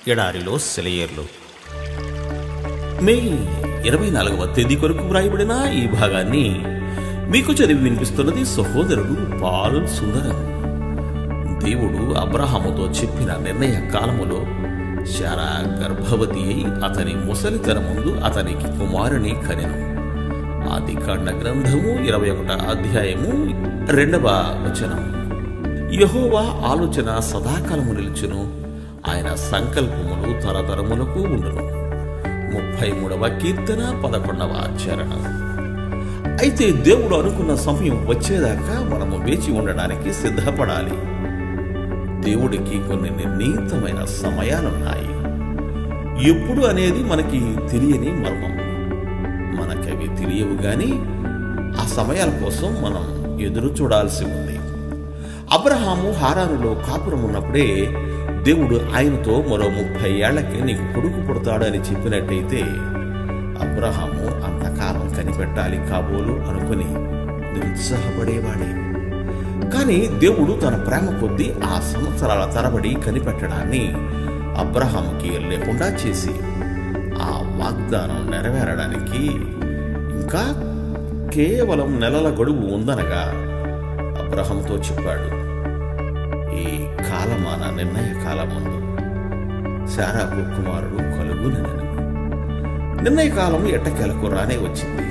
ఎడారిలో సెలయేర్లు. మే 24వ తేదీ కొరకు వ్రాయబడిన ఈ భాగాన్ని మీకు చదివి వినిపిస్తున్నది సహోదరుడు పాల్ సుందరం. దేవుడు అబ్రహాముతో చెప్పిన నిర్ణయ కాలములో శారా గర్భవతి అయి అతని ముసలితన ముందు అతనికి కుమారుని కనెను. ఆదికాండ గ్రంథము 21వ అధ్యాయము 2వ వచనం. యెహోవా ఆలోచన సదాకాలము నిలుచును, ఆయన సంకల్పములు తరతరములకు ఉండును. 33వ కీర్తన 11వ చరణం. అయితే దేవుడు అనుకున్న సమయం వచ్చేదాకా మనము వేచి ఉండడానికి సిద్ధపడాలి. దేవుడికి కొన్ని నిర్ణీతమైన సమయాలున్నాయి. ఎప్పుడు అనేది మనకి తెలియని మర్మం. మనకవి తెలియవు గాని ఆ సమయాల కోసం మనం ఎదురు చూడాల్సి ఉంది. అబ్రహాము హారానులో కాపురం ఉన్నప్పుడే దేవుడు ఆయనతో మరో 30 ఏళ్లకి నీకు కొడుకు పుడతాడు అని చెప్పినట్టయితే అబ్రహాము అంతకాలం కనిపెట్టాలి కాబోలు అనుకుని నిరుత్సాహపడేవాడే. కానీ దేవుడు తన ప్రేమ కొద్దీ ఆ సంవత్సరాల తరబడి కనిపెట్టడాన్ని అబ్రహాముకి లేకుండా చేసి ఆ వాగ్దానం నెరవేరడానికి ఇంకా కేవలం నెలల గడువు ఉందనగా అబ్రహాముతో చెప్పాడు. ఈ కాలమాన నిర్ణయ కాలముందు శారాకు కుమారుడు కలుగునని. నిర్ణయ కాలం ఎట్టకేలకు రానే వచ్చింది.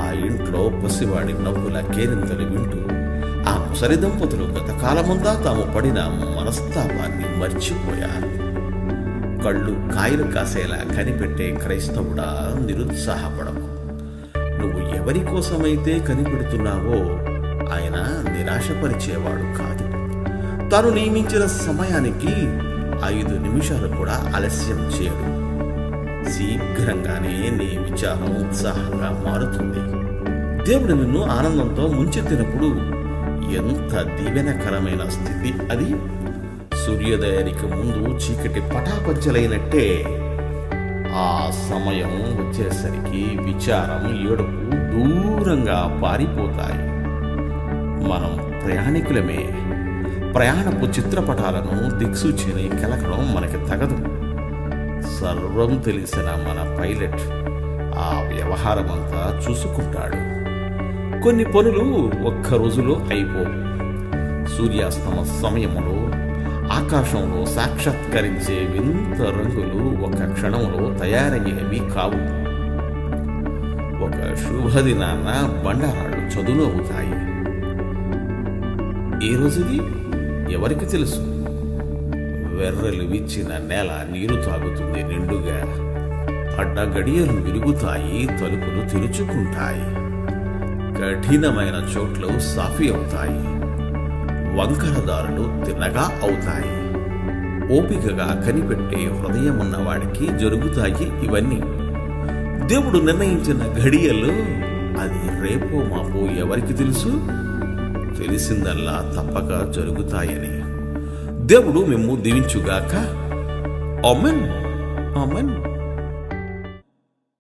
ఆ ఇంట్లో పసివాడి నవ్వుల కేరింతలు వింటూ ఆ ముసలి దంపతులు గత కాలముందా తాము పడిన మనస్తాపాన్ని మర్చిపోయారు. కళ్ళు కాయలు కాసేలా కనిపెట్టే క్రైస్తవుడా, నిరుత్సాహపడకు. నువ్వు ఎవరి కోసమైతే కనిపెడుతున్నావో ఆయన నిరాశపరిచేవాడు కాదు. తాను నియమించిన సమయానికి 5 నిమిషాలు కూడా ఆలస్యం చేయడు. శీఘ్రంగానే నీ విచారం ఉత్సాహంగా మారుతుంది. దేవుడు నిన్ను ఆనందంతో ముంచెత్తినప్పుడు ఎంత దీవెనకరమైన స్థితి అది. సూర్యోదయానికి ముందు చీకటి పటాపంచలైనట్టే ఆ సమయం వచ్చేసరికి విచారం, ఏడుపు దూరంగా పారిపోతాయి. మనం ప్రయాణికులమే. ప్రయాణపు చిత్రపటాలను దిక్సూచిని కెలకడం మనకి తగదు. సర్వం తెలిసిన మన పైలట్ ఆ వ్యవహారమంతా చూసుకుంటాడు. కొన్ని పనులు ఒక్క రోజులో అయిపోవు. సూర్యాస్తమ సమయంలో ఆకాశంలో సాక్షాత్కరించే వింత రంగులు ఒక క్షణంలో తయారయ్యేవి కావు. ఒక శుభదినాన బండరాళ్ళు చదును అవుతాయి. ఏ రోజుది ఎవరికి తెలుసు? వెర్రలు విచ్చిన నేల నీరు తాగుతుంది నిండుగా. అడ్డగడియలు విరుగుతాయి, తలుపులు తెరుచుకుంటాయి. కఠినమైన చోట్లు సాఫీ అవుతాయి, వంకరదారులు తిన్నగా అవుతాయి. ఓపికగా కనిపెట్టే హృదయం ఉన్నవాడికి జరుగుతాయి ఇవన్నీ. దేవుడు నిర్ణయించిన ఘడియల్లో అది రేపో మాపో ఎవరికి తెలుసు? తెలిసిందల్లా తప్పక జరుగుతాయని. దేవుడు మిమ్ము దీవించుగాక. ఆమేన్. ఆమేన్.